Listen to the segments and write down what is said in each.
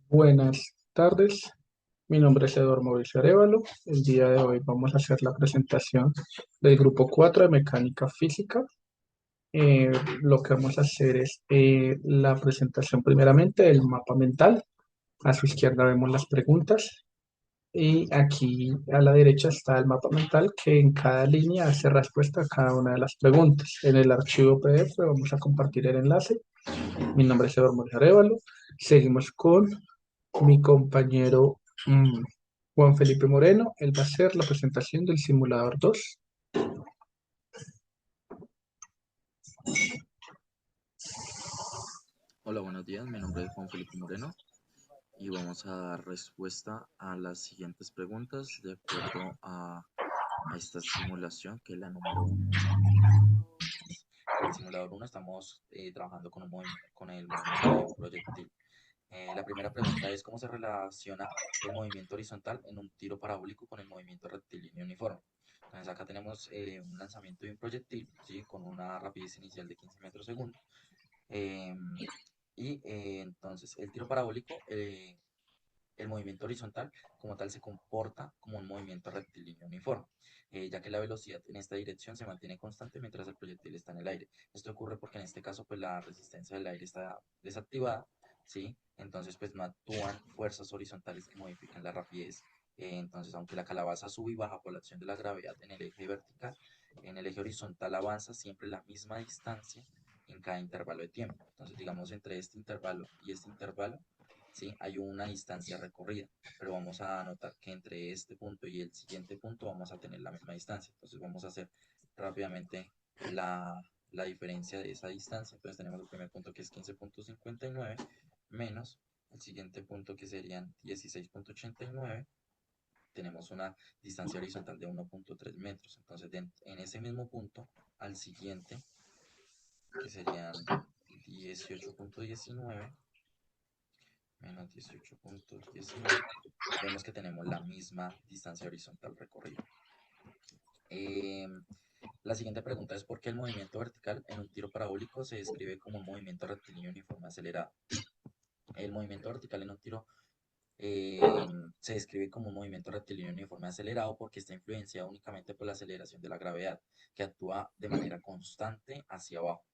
Buenas tardes, mi nombre es Eduardo Mauricio Arévalo. El día de hoy vamos a hacer la presentación del grupo 4 de Mecánica Física. Lo que vamos a hacer es la presentación primeramente del mapa mental. A su izquierda vemos las preguntas y aquí a la derecha está el mapa mental que en cada línea hace respuesta a cada una de las preguntas. En el archivo PDF vamos a compartir el enlace. Mi nombre es Eduardo Mauricio Arévalo. Seguimos con mi compañero Juan Felipe Moreno. Él va a hacer la presentación del simulador 2. Hola, buenos días. Mi nombre es Juan Felipe Moreno y vamos a dar respuesta a las siguientes preguntas de acuerdo a esta simulación que es la número uno. En el simulador uno estamos trabajando con el movimiento de un proyectil. La primera pregunta es cómo se relaciona el movimiento horizontal en un tiro parabólico con el movimiento rectilíneo uniforme. Entonces acá tenemos un lanzamiento de un proyectil, ¿sí? Con una rapidez inicial de 15 metros segundo. Entonces el tiro parabólico, el movimiento horizontal como tal se comporta como un movimiento rectilíneo uniforme, ya que la velocidad en esta dirección se mantiene constante mientras el proyectil está en el aire. Esto ocurre porque en este caso pues la resistencia del aire está desactivada, ¿sí? Entonces pues no actúan fuerzas horizontales que modifican la rapidez. Entonces aunque la calabaza sube y baja por la acción de la gravedad en el eje vertical, en el eje horizontal avanza siempre la misma distancia en cada intervalo de tiempo. Entonces digamos entre este intervalo y este intervalo, ¿sí? Hay una distancia recorrida, pero vamos a notar que entre este punto y el siguiente punto vamos a tener la misma distancia. Entonces vamos a hacer rápidamente la diferencia de esa distancia. Entonces tenemos el primer punto que es 15,59 menos el siguiente punto que serían 16,89. Tenemos una distancia horizontal de 1,3 metros. Entonces en ese mismo punto al siguiente, que serían 18,19 menos 18,19, vemos que tenemos la misma distancia horizontal recorrida. Eh, la siguiente pregunta es ¿por qué el movimiento vertical en un tiro parabólico se describe como un movimiento rectilíneo uniforme acelerado? El movimiento vertical en un tiro eh, se describe como un movimiento rectilíneo uniforme acelerado porque está influenciado únicamente por la aceleración de la gravedad, que actúa de manera constante hacia abajo.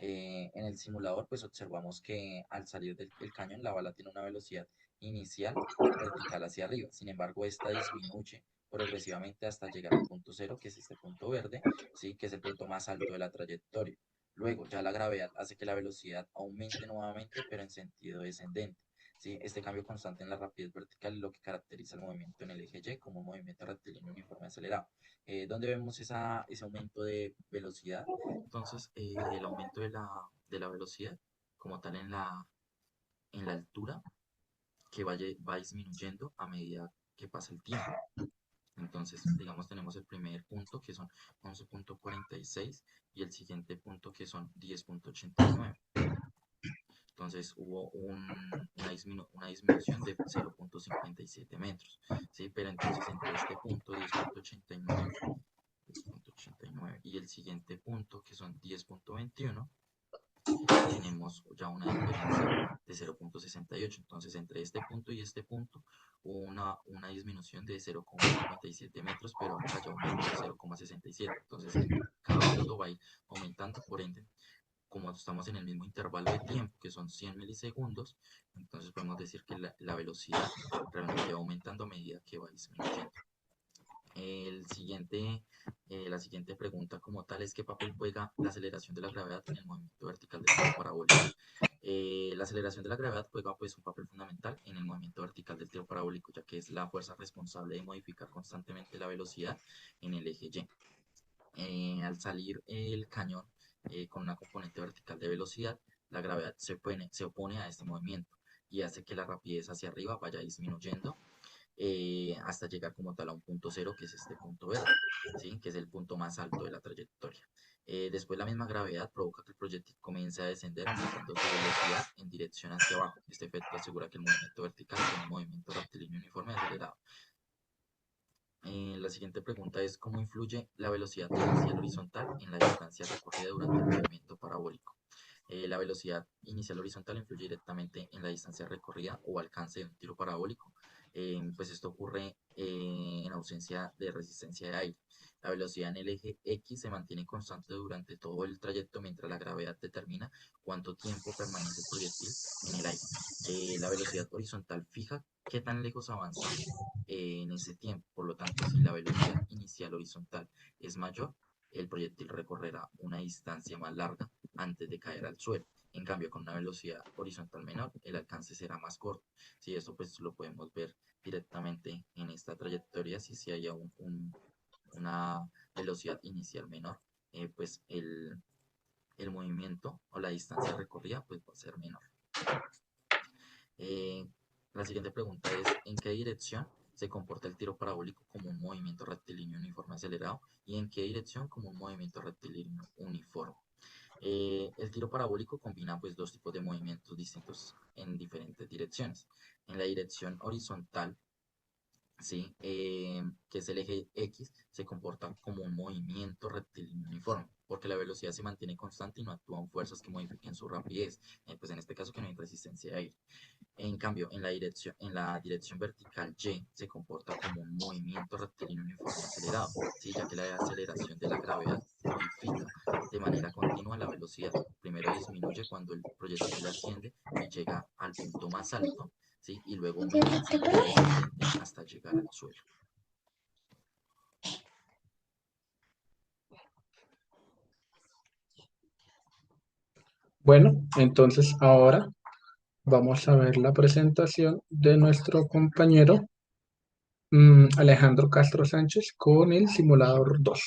En el simulador, pues observamos que al salir del cañón, la bala tiene una velocidad inicial vertical hacia arriba. Sin embargo, esta disminuye progresivamente hasta llegar al punto cero, que es este punto verde, ¿sí? Que es el punto más alto de la trayectoria. Luego, ya la gravedad hace que la velocidad aumente nuevamente, pero en sentido descendente. ¿Sí? Este cambio constante en la rapidez vertical es lo que caracteriza el movimiento en el eje Y como un movimiento rectilíneo uniforme acelerado. ¿Dónde vemos ese aumento de velocidad? Entonces, el aumento de la velocidad, como tal en la altura, que va disminuyendo a medida que pasa el tiempo. Entonces, digamos, tenemos el primer punto que son 11,46 y el siguiente punto que son 10,89. Entonces hubo una disminución de 0,57 metros, ¿sí? Pero entonces entre este punto 10,89 y el siguiente punto que son 10,21 tenemos ya una diferencia de 0,68. Entonces, entre este punto y este punto hubo una disminución de 0,57 metros, pero acá ya aumentó 0,67. Entonces, en cada punto va a ir aumentando, por ende, como estamos en el mismo intervalo de tiempo, que son 100 milisegundos, entonces podemos decir que la velocidad realmente va aumentando a medida que va disminuyendo. El siguiente, la siguiente pregunta como tal es ¿qué papel juega la aceleración de la gravedad en el movimiento vertical del tiro parabólico? La aceleración de la gravedad juega pues un papel fundamental en el movimiento vertical del tiro parabólico, ya que es la fuerza responsable de modificar constantemente la velocidad en el eje Y. Al salir el cañón con una componente vertical de velocidad, la gravedad se opone a este movimiento y hace que la rapidez hacia arriba vaya disminuyendo hasta llegar como tal a un punto cero, que es este punto verde, ¿sí? Que es el punto más alto de la trayectoria. Después la misma gravedad provoca que el proyectil comience a descender aumentando su velocidad en dirección hacia abajo. Este efecto asegura que el movimiento vertical sea un movimiento rectilíneo uniforme acelerado. La siguiente pregunta es ¿cómo influye la velocidad inicial horizontal en la distancia recorrida durante el movimiento parabólico? La velocidad inicial horizontal influye directamente en la distancia recorrida o alcance de un tiro parabólico. Pues esto ocurre en ausencia de resistencia de aire. La velocidad en el eje X se mantiene constante durante todo el trayecto mientras la gravedad determina cuánto tiempo permanece el proyectil en el aire. La velocidad horizontal fija qué tan lejos avanza en ese tiempo. Por lo tanto, si la velocidad inicial horizontal es mayor, el proyectil recorrerá una distancia más larga antes de caer al suelo. En cambio, con una velocidad horizontal menor, el alcance será más corto. Si esto pues lo podemos ver directamente en esta trayectoria, si hay una velocidad inicial menor, pues el movimiento o la distancia recorrida pues va a ser menor. Eh, la siguiente pregunta es, ¿en qué dirección se comporta el tiro parabólico como un movimiento rectilíneo uniforme acelerado y en qué dirección como un movimiento rectilíneo uniforme? El tiro parabólico combina pues dos tipos de movimientos distintos en diferentes direcciones. En la dirección horizontal, ¿sí? Que es el eje X, se comporta como un movimiento rectilíneo uniforme, porque la velocidad se mantiene constante y no actúan fuerzas que modifiquen su rapidez, pues en este caso que no hay resistencia de aire. En cambio, en la dirección vertical Y se comporta como un movimiento rectilíneo uniforme acelerado, ¿sí? Ya que la aceleración de la gravedad modifica de manera continua la velocidad. Primero disminuye cuando el proyectil asciende y llega al punto más alto, ¿sí? Y luego aumenta en sentido descendente hasta llegar al suelo. Bueno, entonces ahora vamos a ver la presentación de nuestro compañero Alejandro Castro Sánchez con el simulador 2.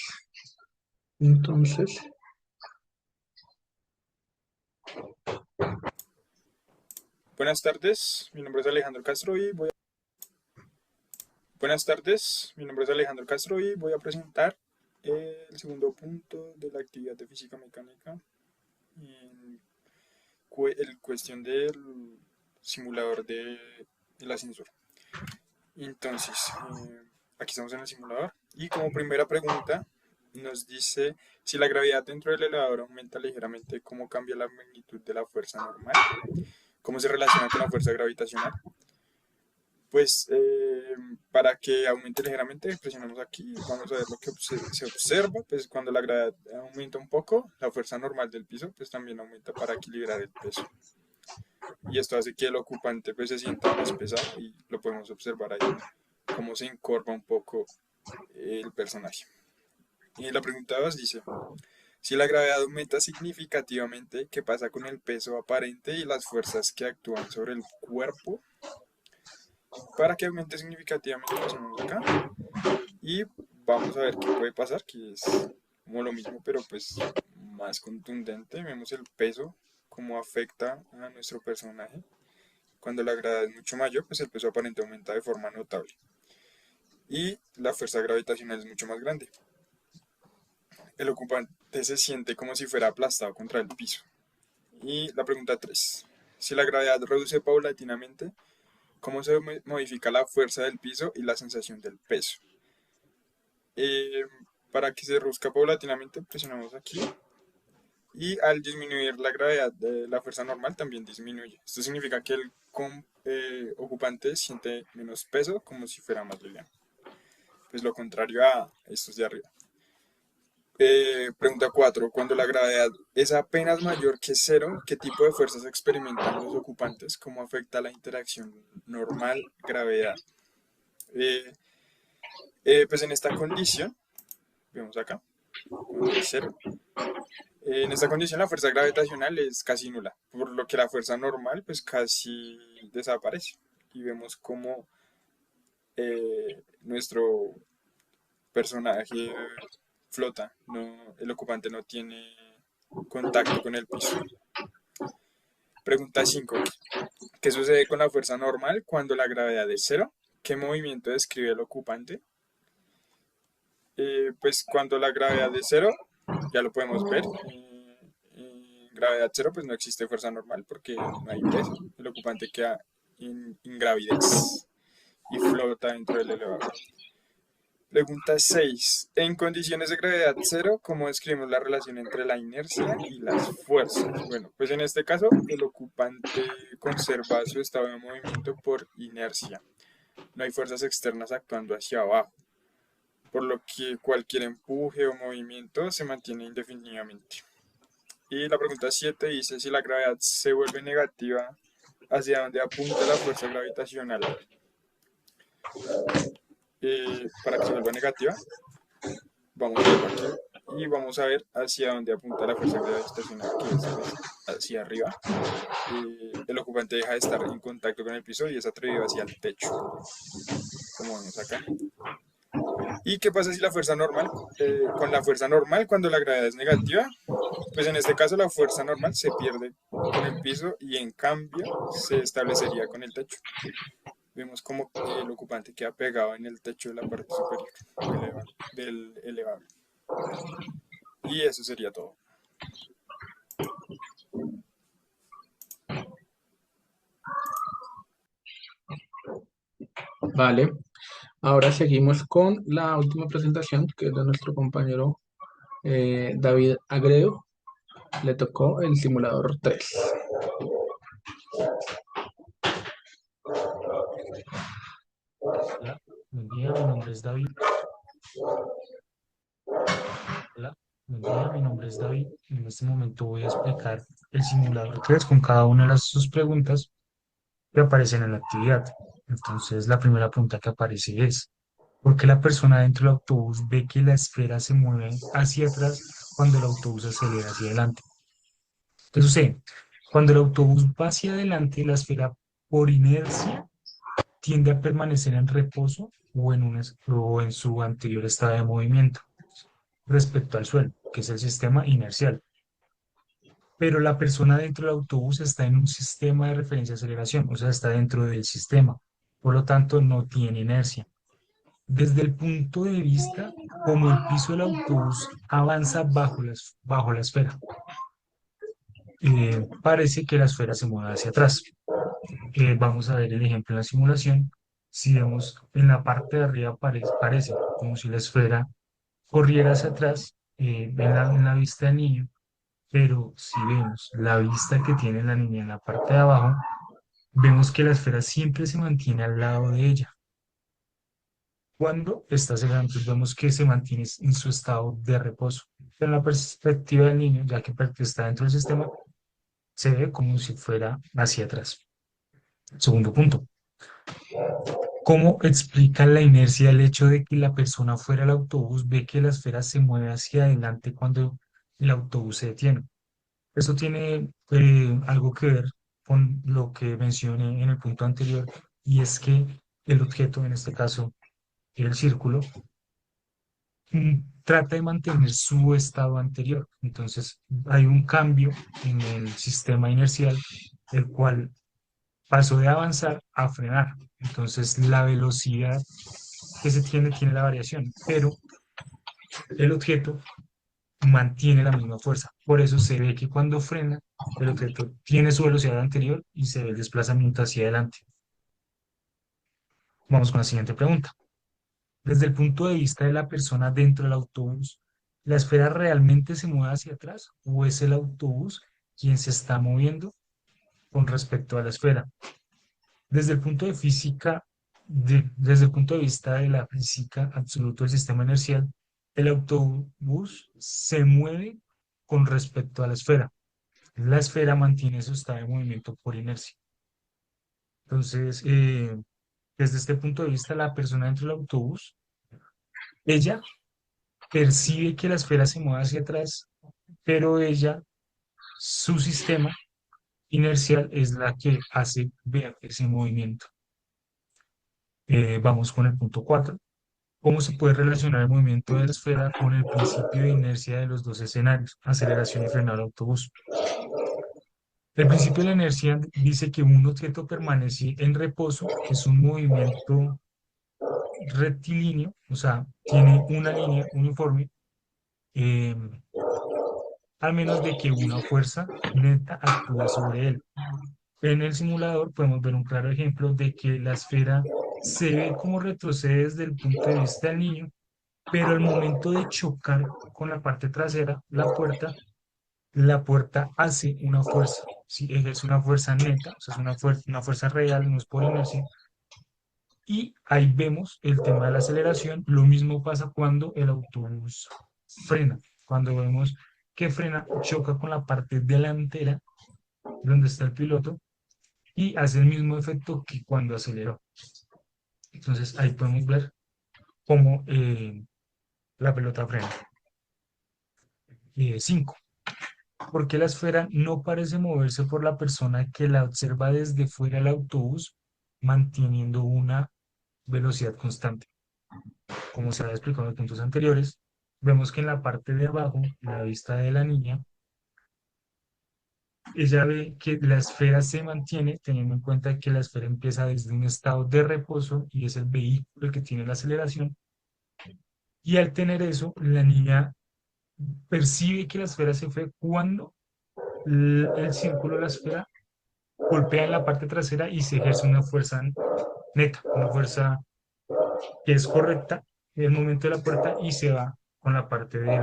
Entonces, Buenas tardes, mi nombre es Alejandro Castro y voy a... Buenas tardes, mi nombre es Alejandro Castro y voy a presentar el segundo punto de la actividad de física mecánica en cuestión del simulador del ascensor. Entonces, aquí estamos en el simulador y como primera pregunta nos dice si la gravedad dentro del elevador aumenta ligeramente, ¿cómo cambia la magnitud de la fuerza normal? ¿Cómo se relaciona con la fuerza gravitacional? Pues para que aumente ligeramente, presionamos aquí, vamos a ver lo que se observa, pues cuando la gravedad aumenta un poco, la fuerza normal del piso pues también aumenta para equilibrar el peso. Y esto hace que el ocupante pues se sienta más pesado y lo podemos observar ahí, cómo se encorva un poco el personaje. Y la pregunta 2 dice, si la gravedad aumenta significativamente, ¿qué pasa con el peso aparente y las fuerzas que actúan sobre el cuerpo? Para que aumente significativamente, pasamos acá. Y vamos a ver qué puede pasar, que es como lo mismo, pero pues más contundente. Vemos el peso, cómo afecta a nuestro personaje. Cuando la gravedad es mucho mayor, pues el peso aparente aumenta de forma notable. Y la fuerza gravitacional es mucho más grande. El ocupante se siente como si fuera aplastado contra el piso. Y la pregunta 3. Si la gravedad reduce paulatinamente, ¿cómo se modifica la fuerza del piso y la sensación del peso? Eh, para que se reduzca paulatinamente, presionamos aquí. Y al disminuir la gravedad de la fuerza normal, también disminuye. Esto significa que el ocupante siente menos peso, como si fuera más liviano. Pues lo contrario a estos de arriba. Pregunta 4. Cuando la gravedad es apenas mayor que cero, ¿qué tipo de fuerzas experimentan los ocupantes? ¿Cómo afecta la interacción normal-gravedad? Pues en esta condición, vemos acá, cuando es cero, en esta condición la fuerza gravitacional es casi nula, por lo que la fuerza normal pues casi desaparece. Y vemos cómo nuestro personaje flota, no, el ocupante no tiene contacto con el piso. Pregunta 5. ¿Qué sucede con la fuerza normal cuando la gravedad es cero? ¿Qué movimiento describe el ocupante? Pues cuando la gravedad es cero, ya lo podemos ver. Gravedad cero, pues no existe fuerza normal porque no hay peso. El ocupante queda en ingravidez y flota dentro del elevador. Pregunta 6. En condiciones de gravedad cero, ¿cómo describimos la relación entre la inercia y las fuerzas? Bueno, pues en este caso, el ocupante conserva su estado de movimiento por inercia. No hay fuerzas externas actuando hacia abajo, por lo que cualquier empuje o movimiento se mantiene indefinidamente. Y la pregunta 7 dice si la gravedad se vuelve negativa, ¿hacia dónde apunta la fuerza gravitacional? Para que se vuelva negativa, vamos a verlo aquí y vamos a ver hacia dónde apunta la fuerza gravitacional, que es pues, hacia arriba. El ocupante deja de estar en contacto con el piso y es atraído hacia el techo, como vemos acá. ¿Y qué pasa si la fuerza normal, con la fuerza normal cuando la gravedad es negativa? Pues en este caso la fuerza normal se pierde con el piso y en cambio se establecería con el techo. Vemos como el ocupante queda pegado en el techo de la parte superior del elevador. Y eso sería todo. Vale, ahora seguimos con la última presentación, que es de nuestro compañero David Agreo. Le tocó el simulador 3. Hola, buen día, mi nombre es David. Hola, buen día, mi nombre es David. En este momento voy a explicar el simulador 3 con cada una de sus preguntas que aparecen en la actividad. Entonces, la primera pregunta que aparece es, ¿por qué la persona dentro del autobús ve que la esfera se mueve hacia atrás cuando el autobús acelera hacia adelante? ¿Qué sucede? Cuando el autobús va hacia adelante, la esfera por inercia tiende a permanecer en reposo o en su anterior estado de movimiento respecto al suelo, que es el sistema inercial. Pero la persona dentro del autobús está en un sistema de referencia de aceleración, o sea, está dentro del sistema. Por lo tanto, no tiene inercia. Desde el punto de vista como el piso del autobús avanza bajo la esfera, parece que la esfera se mueve hacia atrás. Vamos a ver el ejemplo en la simulación. Si vemos en la parte de arriba parece como si la esfera corriera hacia atrás en la vista del niño, pero si vemos la vista que tiene la niña en la parte de abajo, vemos que la esfera siempre se mantiene al lado de ella. Cuando está acelerando, entonces vemos que se mantiene en su estado de reposo. Pero en la perspectiva del niño, ya que está dentro del sistema, se ve como si fuera hacia atrás. Segundo punto. ¿Cómo explica la inercia el hecho de que la persona fuera del autobús ve que la esfera se mueve hacia adelante cuando el autobús se detiene? Eso tiene algo que ver con lo que mencioné en el punto anterior, y es que el objeto, en este caso el círculo, trata de mantener su estado anterior. Entonces hay un cambio en el sistema inercial, el cual pasó de avanzar a frenar. Entonces la velocidad que se tiene la variación, pero el objeto mantiene la misma fuerza. Por eso se ve que cuando frena, el objeto tiene su velocidad anterior y se ve el desplazamiento hacia adelante. Vamos con la siguiente pregunta. Desde el punto de vista de la persona dentro del autobús, ¿la esfera realmente se mueve hacia atrás o es el autobús quien se está moviendo con respecto a la esfera? Desde el punto de física, desde el punto de vista de la física absoluta del sistema inercial, el autobús se mueve con respecto a la esfera. La esfera mantiene su estado de movimiento por inercia. Entonces, desde este punto de vista, la persona dentro del autobús, ella percibe que la esfera se mueve hacia atrás, pero su sistema inercial es la que hace ver ese movimiento. Vamos con el punto 4. ¿Cómo se puede relacionar el movimiento de la esfera con el principio de inercia de los dos escenarios, aceleración y frenado del autobús? El principio de la inercia dice que un objeto permanece en reposo, es un movimiento rectilíneo, o sea, tiene una línea uniforme, eh, al menos de que una fuerza neta actúe sobre él. En el simulador podemos ver un claro ejemplo de que la esfera se ve como retrocede desde el punto de vista del niño, pero al momento de chocar con la parte trasera, la puerta hace una fuerza, ¿sí? Ejerce una fuerza neta, o sea, es una fuerza real, no es por inercia. Y ahí vemos el tema de la aceleración. Lo mismo pasa cuando el autobús frena. Cuando vemos que frena, choca con la parte delantera, donde está el piloto, y hace el mismo efecto que cuando aceleró. Entonces ahí podemos ver cómo la pelota frena. 5. ¿Por qué la esfera no parece moverse por la persona que la observa desde fuera del autobús, manteniendo una velocidad constante? Como se había explicado en los puntos anteriores, vemos que en la parte de abajo, la vista de la niña, ella ve que la esfera se mantiene, teniendo en cuenta que la esfera empieza desde un estado de reposo y es el vehículo el que tiene la aceleración. Y al tener eso, la niña percibe que la esfera se fue cuando el círculo de la esfera golpea en la parte trasera y se ejerce una fuerza neta, una fuerza que es correcta en el momento de la puerta y se va con la parte de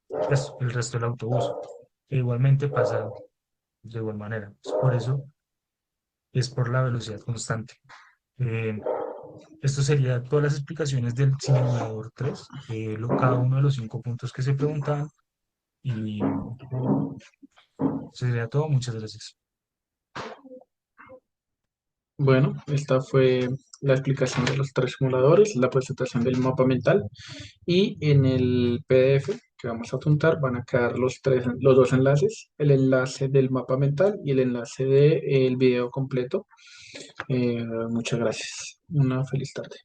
pues, el resto del autobús. Que igualmente pasa de igual manera. Pues por eso es por la velocidad constante. Eh, Esto sería todas las explicaciones del simulador 3, cada uno de los 5 puntos que se preguntaban. Y sería todo. Muchas gracias. Bueno, esta fue la explicación de los tres simuladores, la presentación del mapa mental y en el PDF que vamos a juntar van a quedar los dos enlaces, el enlace del mapa mental y el enlace del video completo. Muchas gracias. Una feliz tarde.